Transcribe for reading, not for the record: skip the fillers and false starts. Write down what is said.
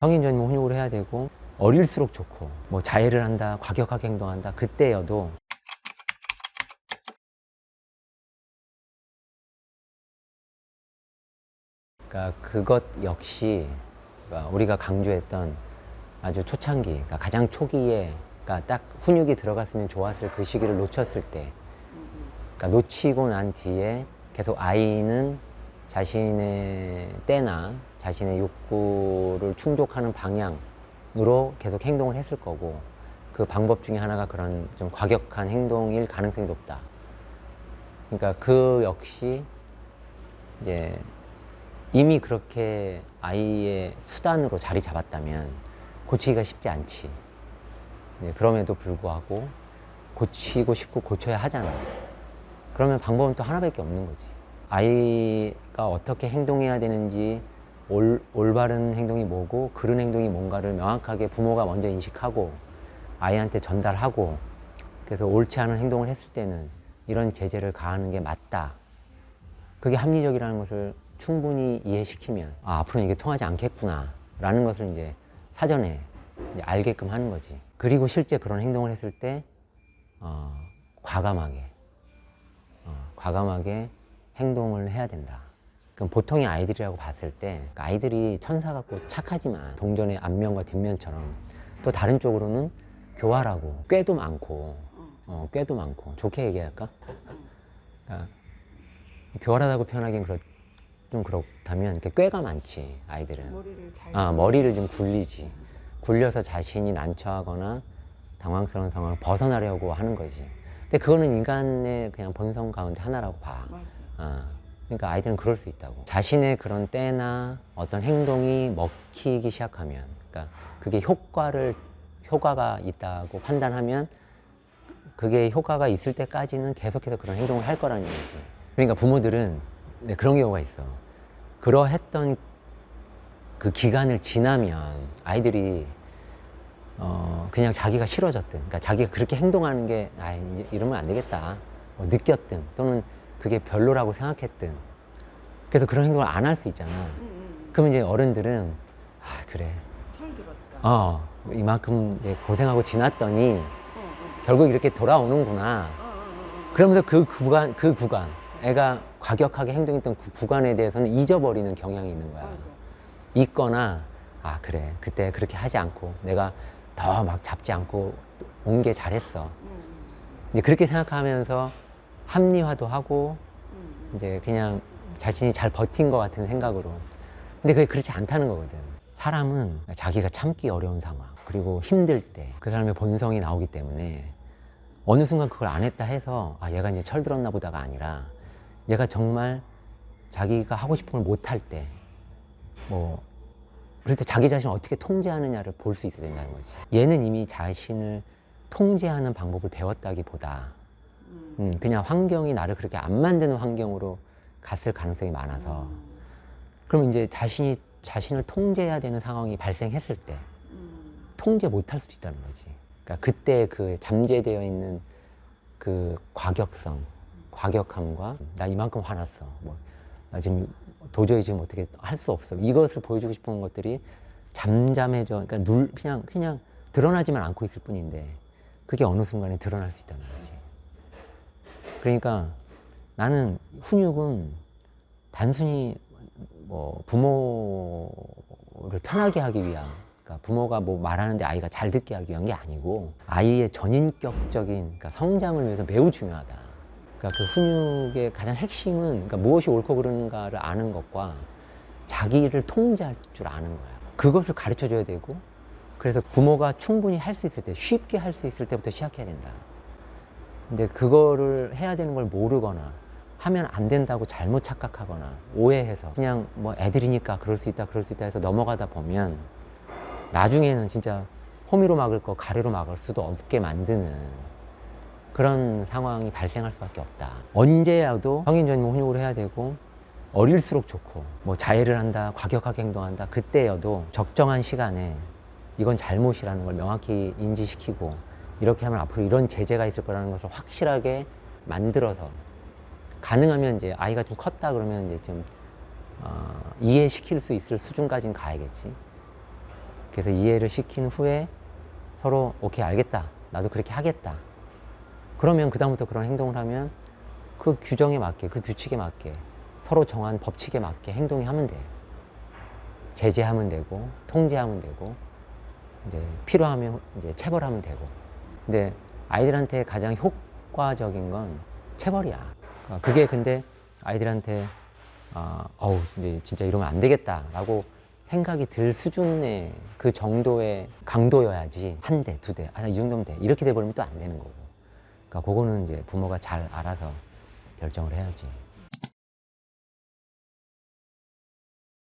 성인 전이면 훈육을 해야 되고 어릴수록 좋고 뭐 자해를 한다, 과격하게 행동한다 그때여도 그러니까 그것 역시 그러니까 우리가 강조했던 아주 초창기, 그러니까 가장 초기에 그러니까 딱 훈육이 들어갔으면 좋았을 그 시기를 놓쳤을 때 그러니까 놓치고 난 뒤에 계속 아이는 자신의 때나 자신의 욕구를 충족하는 방향으로 계속 행동을 했을 거고 그 방법 중에 하나가 그런 좀 과격한 행동일 가능성이 높다. 그러니까 그 역시 이제 이미 그렇게 아이의 수단으로 자리 잡았다면 고치기가 쉽지 않지. 그럼에도 불구하고 고치고 싶고 고쳐야 하잖아. 그러면 방법은 또 하나밖에 없는 거지. 아이가 어떻게 행동해야 되는지 올바른 행동이 뭐고 그른 행동이 뭔가를 명확하게 부모가 먼저 인식하고 아이한테 전달하고 그래서 옳지 않은 행동을 했을 때는 이런 제재를 가하는 게 맞다. 그게 합리적이라는 것을 충분히 이해시키면 앞으로는 이게 통하지 않겠구나 라는 것을 이제 사전에 이제 알게끔 하는 거지. 그리고 실제 그런 행동을 했을 때 과감하게 행동을 해야 된다. 그럼 보통의 아이들이라고 봤을 때 아이들이 천사 같고 착하지만 동전의 앞면과 뒷면처럼 또 다른 쪽으로는 교활하고 꾀도 많고 좋게 얘기할까? 그러니까 교활하다고 표현하기엔 좀 그렇다면 꾀가 많지 아이들은. 머리를 좀 굴리지. 굴려서 자신이 난처하거나 당황스러운 상황을 벗어나려고 하는 거지. 근데 그거는 인간의 그냥 본성 가운데 하나라고 봐. 그러니까 아이들은 그럴 수 있다고. 자신의 그런 때나 어떤 행동이 먹히기 시작하면, 그러니까 그게 효과가 있다고 판단하면 그게 효과가 있을 때까지는 계속해서 그런 행동을 할 거라는 얘기지. 그러니까 부모들은 그런 경우가 있어. 그러했던 그 기간을 지나면 아이들이 그냥 자기가 싫어졌든, 그러니까 자기가 그렇게 행동하는 게 이제 이러면 안 되겠다 느꼈든 또는 그게 별로라고 생각했든 그래서 그런 행동을 안 할 수 있잖아. 그러면 이제 어른들은 그래 철들었다. 이만큼 이제 고생하고 지났더니 결국 이렇게 돌아오는구나. 그러면서 그 구간 애가 과격하게 행동했던 그 구간에 대해서는 잊어버리는 경향이 있는 거야. 있거나 그래 그때 그렇게 하지 않고 내가 더 막 잡지 않고 온 게 잘했어. 이제 그렇게 생각하면서 합리화도 하고 이제 그냥 자신이 잘 버틴 것 같은 생각으로. 근데 그게 그렇지 않다는 거거든. 사람은 자기가 참기 어려운 상황 그리고 힘들 때 그 사람의 본성이 나오기 때문에 어느 순간 그걸 안 했다 해서 얘가 이제 철들었나 보다가 아니라 얘가 정말 자기가 하고 싶은 걸 못 할 때 그럴 때 자기 자신을 어떻게 통제하느냐를 볼 수 있어야 된다는 거지. 얘는 이미 자신을 통제하는 방법을 배웠다기보다 그냥 환경이 나를 그렇게 안 만드는 환경으로 갔을 가능성이 많아서 그러면 이제 자신을 통제해야 되는 상황이 발생했을 때 통제 못 할 수도 있다는 거지. 그러니까 그때 그 잠재되어 있는 그 과격함과 나 이만큼 화났어. 나 지금 도저히 지금 어떻게 할 수 없어. 이것을 보여주고 싶은 것들이 잠잠해져. 그러니까 그냥 드러나지만 않고 있을 뿐인데 그게 어느 순간에 드러날 수 있다는 거지. 그러니까 나는 훈육은 단순히 부모를 편하게 하기 위한, 그러니까 부모가 말하는데 아이가 잘 듣게 하기 위한 게 아니고 아이의 전인격적인 그러니까 성장을 위해서 매우 중요하다. 그러니까 그 훈육의 가장 핵심은 그러니까 무엇이 옳고 그른가를 아는 것과 자기를 통제할 줄 아는 거야. 그것을 가르쳐 줘야 되고 그래서 부모가 충분히 할 수 있을 때, 쉽게 할 수 있을 때부터 시작해야 된다. 근데 그거를 해야 되는 걸 모르거나 하면 안 된다고 잘못 착각하거나 오해해서 그냥 애들이니까 그럴 수 있다 해서 넘어가다 보면 나중에는 진짜 호미로 막을 거 가래로 막을 수도 없게 만드는 그런 상황이 발생할 수밖에 없다. 언제라도 성인 전이면 훈육을 해야 되고 어릴수록 좋고 자해를 한다, 과격하게 행동한다 그때여도 적정한 시간에 이건 잘못이라는 걸 명확히 인지시키고 이렇게 하면 앞으로 이런 제재가 있을 거라는 것을 확실하게 만들어서 가능하면 이제 아이가 좀 컸다 그러면 이제 좀 이해시킬 수 있을 수준까지는 가야겠지. 그래서 이해를 시킨 후에 서로 오케이 알겠다, 나도 그렇게 하겠다. 그러면 그다음부터 그런 행동을 하면 그 규정에 맞게, 그 규칙에 맞게, 서로 정한 법칙에 맞게 행동하면 돼. 제재하면 되고, 통제하면 되고, 이제 필요하면 이제 체벌하면 되고. 근데 아이들한테 가장 효과적인 건 체벌이야. 그게 근데 아이들한테 어우, 근데 진짜 이러면 안 되겠다라고 생각이 들 수준의 그 정도의 강도여야지. 한 대, 두 대, 이 정도면 돼. 이렇게 돼버리면 또 안 되는 거고. 그러니까 그거는 이제 부모가 잘 알아서 결정을 해야지.